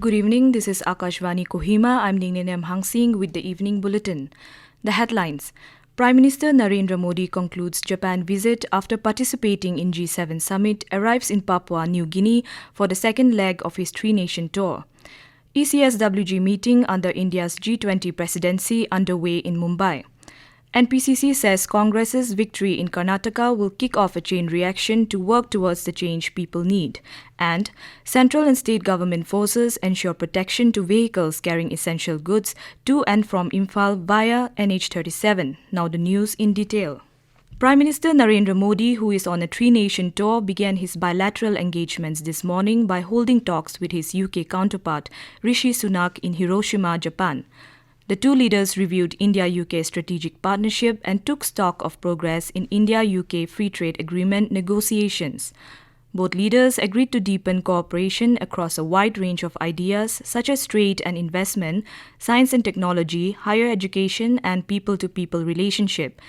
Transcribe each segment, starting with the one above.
Good evening, this is Akashvani Kohima. I'm Ningninem Hangsing with the Evening Bulletin. The headlines. Prime Minister Narendra Modi concludes Japan visit after participating in G7 summit, arrives in Papua New Guinea for the second leg of his three-nation tour. ECSWG meeting under India's G20 presidency underway in Mumbai. NPCC says Congress's victory in Karnataka will kick off a chain reaction to work towards the change people need. And central and state government forces ensure protection to vehicles carrying essential goods to and from Imphal via NH37. Now the news in detail. Prime Minister Narendra Modi, who is on a three-nation tour, began his bilateral engagements this morning by holding talks with his UK counterpart, Rishi Sunak, in Hiroshima, Japan. The two leaders reviewed India-UK strategic partnership and took stock of progress in India-UK Free Trade Agreement negotiations. Both leaders agreed to deepen cooperation across a wide range of ideas such as trade and investment, science and technology, higher education, and people-to-people relationship.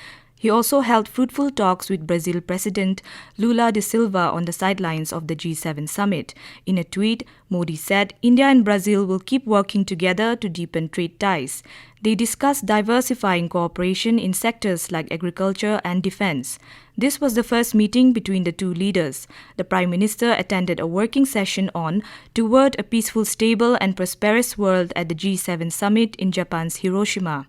He also held fruitful talks with Brazil President Lula da Silva on the sidelines of the G7 summit. In a tweet, Modi said India and Brazil will keep working together to deepen trade ties. They discussed diversifying cooperation in sectors like agriculture and defense. This was the first meeting between the two leaders. The Prime Minister attended a working session on Toward a Peaceful, Stable and Prosperous World at the G7 summit in Japan's Hiroshima.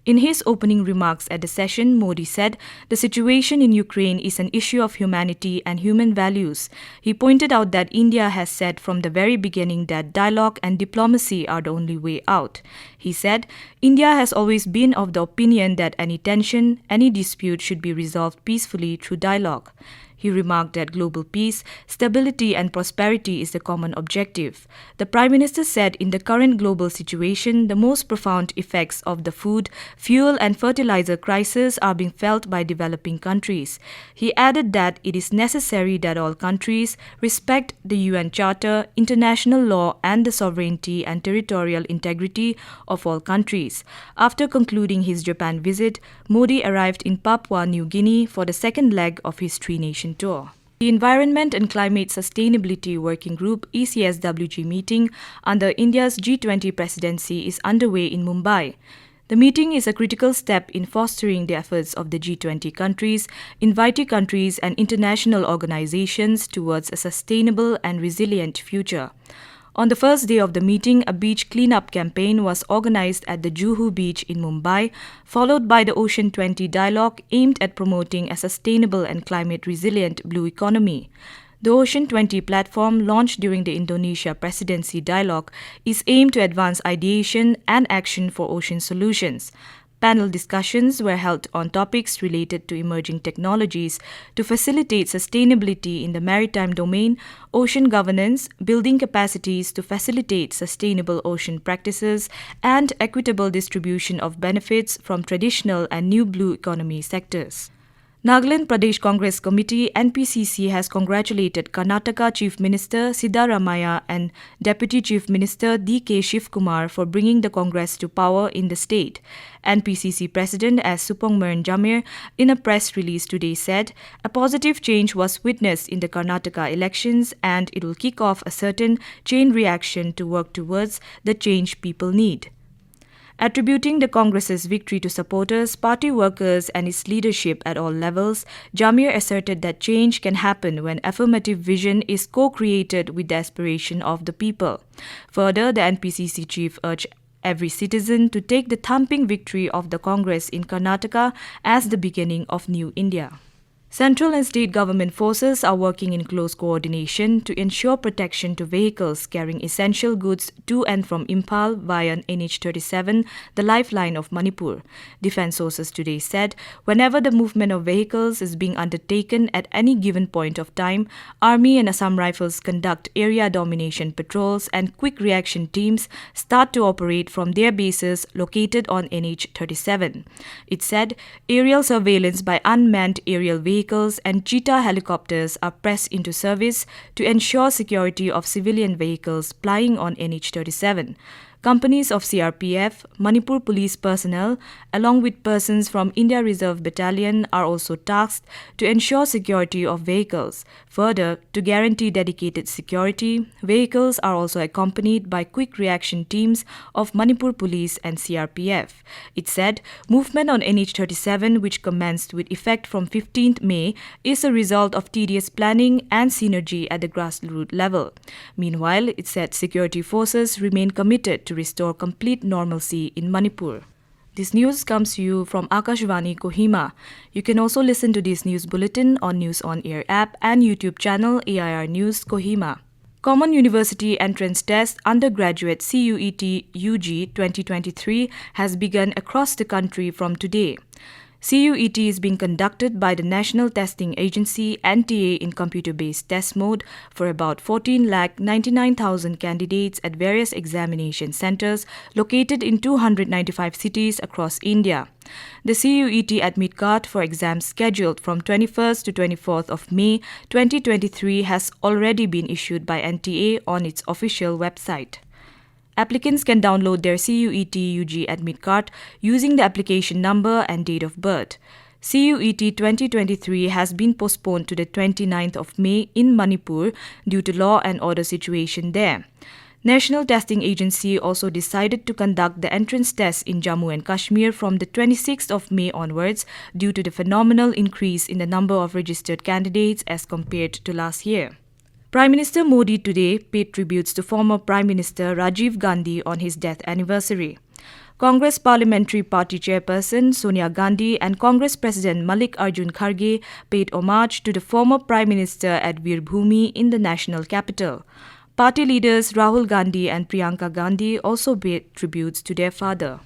In his opening remarks at the session, Modi said the situation in Ukraine is an issue of humanity and human values. He pointed out that India has said from the very beginning that dialogue and diplomacy are the only way out. He said, India has always been of the opinion that any tension, any dispute should be resolved peacefully through dialogue. He remarked that global peace, stability and prosperity is the common objective. The Prime Minister said in the current global situation, the most profound effects of the food, fuel and fertilizer crisis are being felt by developing countries. He added that it is necessary that all countries respect the UN Charter, international law and the sovereignty and territorial integrity of all countries. After concluding his Japan visit, Modi arrived in Papua New Guinea for the second leg of his three-nation tour. The Environment and Climate Sustainability Working Group ECSWG meeting under India's G20 presidency is underway in Mumbai. The meeting is a critical step in fostering the efforts of the G20 countries, invitee countries and international organizations towards a sustainable and resilient future. On the first day of the meeting, a beach cleanup campaign was organized at the Juhu Beach in Mumbai, followed by the Ocean 20 dialogue aimed at promoting a sustainable and climate-resilient blue economy. The Ocean 20 platform, launched during the Indonesia Presidency dialogue, is aimed to advance ideation and action for ocean solutions. Panel discussions were held on topics related to emerging technologies to facilitate sustainability in the maritime domain, ocean governance, building capacities to facilitate sustainable ocean practices, and equitable distribution of benefits from traditional and new blue economy sectors. Nagaland Pradesh Congress Committee NPCC has congratulated Karnataka Chief Minister Siddaramaiah and Deputy Chief Minister D.K. Shivkumar for bringing the Congress to power in the state. NPCC President S. Supongmuran Jamir, in a press release today, said a positive change was witnessed in the Karnataka elections and it will kick off a certain chain reaction to work towards the change people need. Attributing the Congress's victory to supporters, party workers and its leadership at all levels, Jamir asserted that change can happen when affirmative vision is co-created with the aspiration of the people. Further, the NPCC chief urged every citizen to take the thumping victory of the Congress in Karnataka as the beginning of New India. Central and state government forces are working in close coordination to ensure protection to vehicles carrying essential goods to and from Imphal via NH37, the lifeline of Manipur. Defense sources today said whenever the movement of vehicles is being undertaken at any given point of time, Army and Assam Rifles conduct area domination patrols and quick reaction teams start to operate from their bases located on NH37. It said aerial surveillance by unmanned aerial vehicles and cheetah helicopters are pressed into service to ensure security of civilian vehicles plying on NH37. Companies of CRPF, Manipur police personnel, along with persons from India Reserve Battalion are also tasked to ensure security of vehicles. Further, to guarantee dedicated security, vehicles are also accompanied by quick reaction teams of Manipur police and CRPF. It said, movement on NH37, which commenced with effect from 15th May, is a result of tedious planning and synergy at the grassroots level. Meanwhile, it said security forces remain committed to restore complete normalcy in Manipur. This news comes to you from Akashvani Kohima. You can also listen to this news bulletin on News on Air app and YouTube channel AIR News Kohima. Common University Entrance Test Undergraduate CUET-UG 2023 has begun across the country from today. CUET is being conducted by the National Testing Agency NTA in computer-based test mode for about 14,99,000 candidates at various examination centers located in 295 cities across India. The CUET admit card for exams scheduled from 21st to 24th of May 2023 has already been issued by NTA on its official website. Applicants can download their CUET-UG admit card using the application number and date of birth. CUET 2023 has been postponed to the 29th of May in Manipur due to law and order situation there. National Testing Agency also decided to conduct the entrance test in Jammu and Kashmir from the 26th of May onwards due to the phenomenal increase in the number of registered candidates as compared to last year. Prime Minister Modi today paid tributes to former Prime Minister Rajiv Gandhi on his death anniversary. Congress Parliamentary Party Chairperson Sonia Gandhi and Congress President Mallikarjun Kharge paid homage to the former Prime Minister at Veerbhoomi in the national capital. Party leaders Rahul Gandhi and Priyanka Gandhi also paid tributes to their father.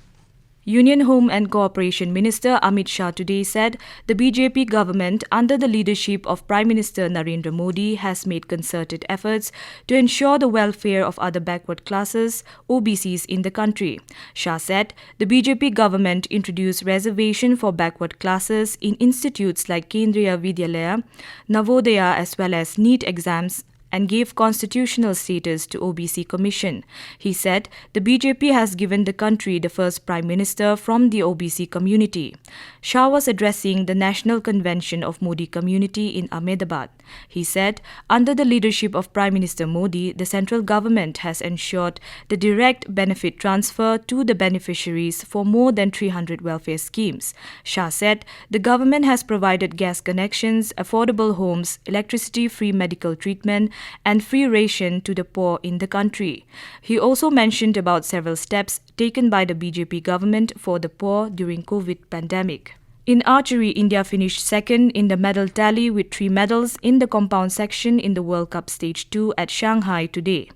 Union Home and Cooperation Minister Amit Shah today said the BJP government under the leadership of Prime Minister Narendra Modi has made concerted efforts to ensure the welfare of other backward classes, OBCs in the country. Shah said the BJP government introduced reservation for backward classes in institutes like Kendriya Vidyalaya, Navodaya as well as NEET exams and gave constitutional status to OBC Commission. He said the BJP has given the country the first Prime Minister from the OBC community. Shah was addressing the National Convention of Modi Community in Ahmedabad. He said, under the leadership of Prime Minister Modi, the central government has ensured the direct benefit transfer to the beneficiaries for more than 300 welfare schemes. Shah said the government has provided gas connections, affordable homes, electricity-free medical treatment, and free ration to the poor in the country. He also mentioned about several steps taken by the BJP government for the poor during COVID pandemic. In archery, India finished second in the medal tally with 3 medals in the compound section in the World Cup Stage 2 at Shanghai today.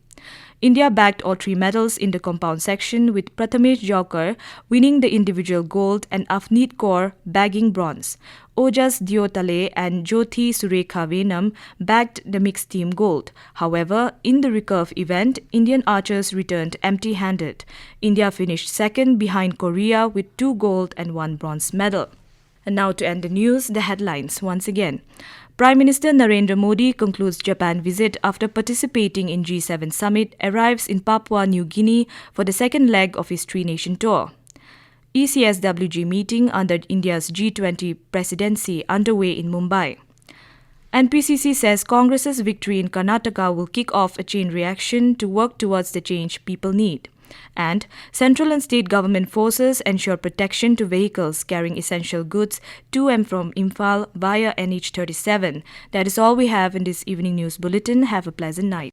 India bagged all 3 medals in the compound section with Prathamesh Jawkar winning the individual gold and Avneet Kaur bagging bronze. Ojas Diotale and Jyothi Surekha Venam bagged the mixed team gold. However, in the recurve event, Indian archers returned empty-handed. India finished second behind Korea with 2 gold and 1 bronze medal. And now to end the news, the headlines once again. Prime Minister Narendra Modi concludes Japan visit after participating in G7 summit, arrives in Papua New Guinea for the second leg of his 3-nation tour. ECSWG meeting under India's G20 presidency underway in Mumbai. NPCC says Congress's victory in Karnataka will kick off a chain reaction to work towards the change people need. And central and state government forces ensure protection to vehicles carrying essential goods to and from Imphal via NH37. That is all we have in this evening news bulletin. Have a pleasant night.